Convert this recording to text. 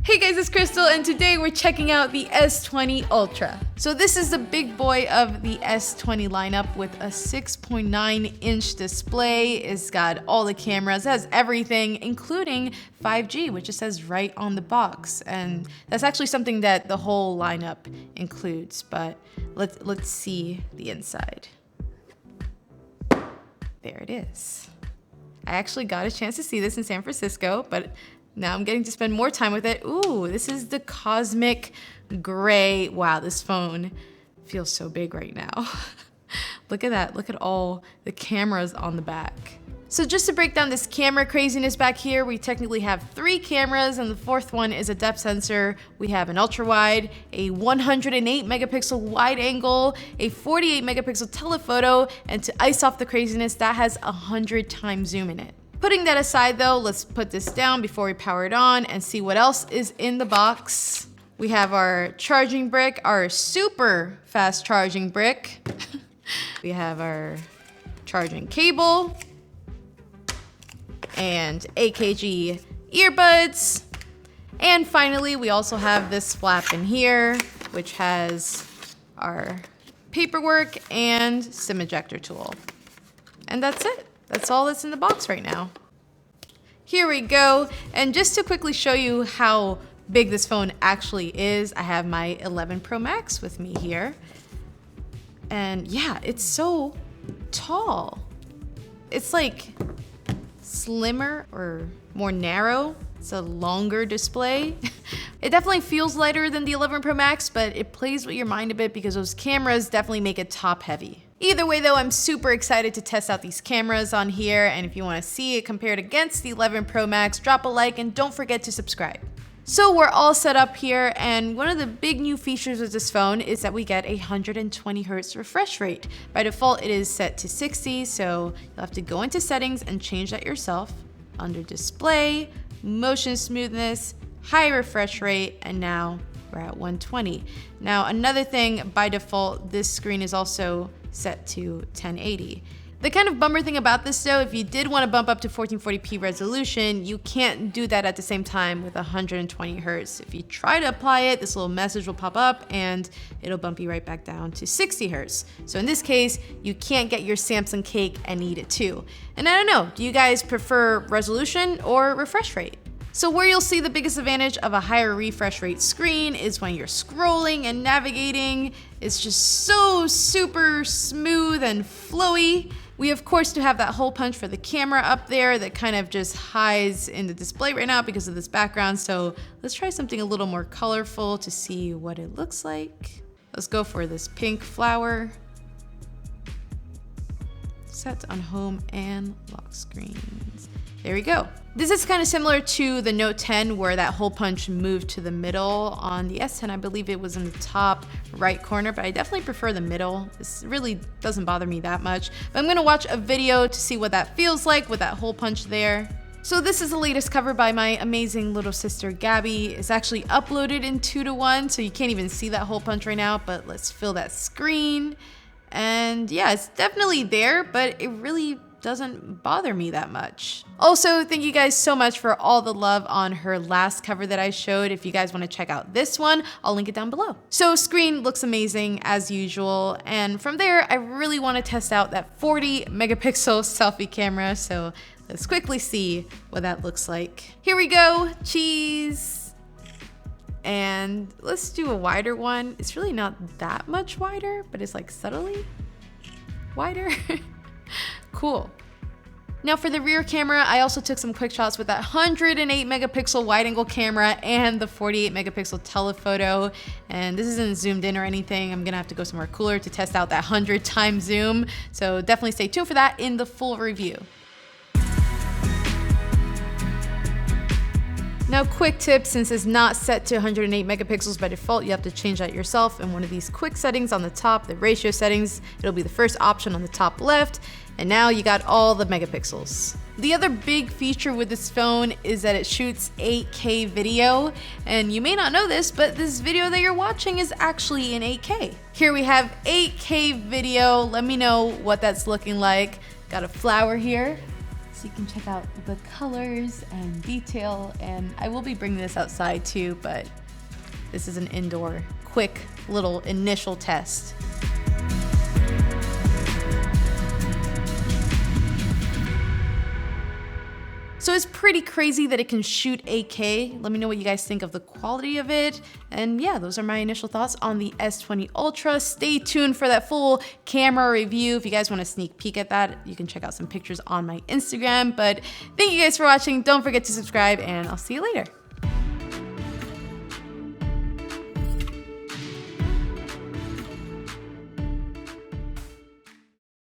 Hey guys, it's Krystal, and today we're checking out the S20 Ultra. So this is the big boy of the S20 lineup with a 6.9-inch display. It's got all the cameras, it has everything, including 5G, which it says right on the box. And that's actually something that the whole lineup includes, but let's see the inside. There it is. I actually got a chance to see this in San Francisco, but now I'm getting to spend more time with it. Ooh, this is the cosmic gray. Wow, this phone feels so big right now. Look at that, look at all the cameras on the back. So just to break down this camera craziness back here, we technically have 3 cameras, and the 4th one is a depth sensor. We have an ultra wide, a 108 megapixel wide angle, a 48 megapixel telephoto, and to ice off the craziness, that has 100 times zoom in it. Putting that aside though, let's put this down before we power it on and see what else is in the box. We have our charging brick, our super fast charging brick. We have our charging cable and AKG earbuds. And finally, we also have this flap in here, which has our paperwork and SIM ejector tool. And that's it. That's all that's in the box right now. Here we go. And just to quickly show you how big this phone actually is, I have my 11 Pro Max with me here. And yeah, it's so tall. It's like slimmer or more narrow. It's a longer display. It definitely feels lighter than the 11 Pro Max, but it plays with your mind a bit because those cameras definitely make it top heavy. Either way though, I'm super excited to test out these cameras on here, and if you want to see it compared against the 11 Pro Max, drop a like and don't forget to subscribe. So we're all set up here, and one of the big new features of this phone is that we get a 120 Hz refresh rate. By default, it is set to 60, so you'll have to go into settings and change that yourself. Under display, motion smoothness, high refresh rate, and now we're at 120. Now another thing, by default, this screen is also set to 1080. The kind of bummer thing about this though, if you did want to bump up to 1440p resolution, you can't do that at the same time with 120 Hz. If you try to apply it, this little message will pop up and it'll bump you right back down to 60 Hz. So in this case, you can't get your Samsung cake and eat it too. And I don't know, do you guys prefer resolution or refresh rate? So where you'll see the biggest advantage of a higher refresh rate screen is when you're scrolling and navigating. It's just so super smooth and flowy. We of course do have that hole punch for the camera up there that kind of just hides in the display right now because of this background. So let's try something a little more colorful to see what it looks like. Let's go for this pink flower. Set on home and lock screens. There we go. This is kind of similar to the Note 10 where that hole punch moved to the middle. On the S10, I believe it was in the top right corner, but I definitely prefer the middle. This really doesn't bother me that much. But I'm gonna watch a video to see what that feels like with that hole punch there. So this is the latest cover by my amazing little sister Gabby. It's actually uploaded in 2:1, so you can't even see that hole punch right now, but let's fill that screen. And yeah, it's definitely there, but it really doesn't bother me that much. Also, thank you guys so much for all the love on her last cover that I showed. If you guys want to check out this one, I'll link it down below. So screen looks amazing as usual, and from there I really want to test out that 40 megapixel selfie camera, so let's quickly see what that looks like. Here we go, cheese! And let's do a wider one. It's really not that much wider, but it's like subtly wider. Cool. Now for the rear camera, I also took some quick shots with that 108 megapixel wide angle camera and the 48 megapixel telephoto. And this isn't zoomed in or anything. I'm gonna have to go somewhere cooler to test out that 100 times zoom. So definitely stay tuned for that in the full review. Now quick tip, since it's not set to 108 megapixels by default, you have to change that yourself in one of these quick settings on the top, the ratio settings. It'll be the first option on the top left, and now you got all the megapixels. The other big feature with this phone is that it shoots 8K video, and you may not know this, but this video that you're watching is actually in 8K. Here we have 8K video. Let me know what that's looking like. Got a flower here. so you can check out the colors and detail. And I will be bringing this outside too, but this is an indoor, quick little initial test. So it's pretty crazy that it can shoot 8K. Let me know what you guys think of the quality of it. And yeah, those are my initial thoughts on the S20 Ultra. Stay tuned for that full camera review. If you guys want a sneak peek at that, you can check out some pictures on my Instagram. But thank you guys for watching. Don't forget to subscribe, and I'll see you later.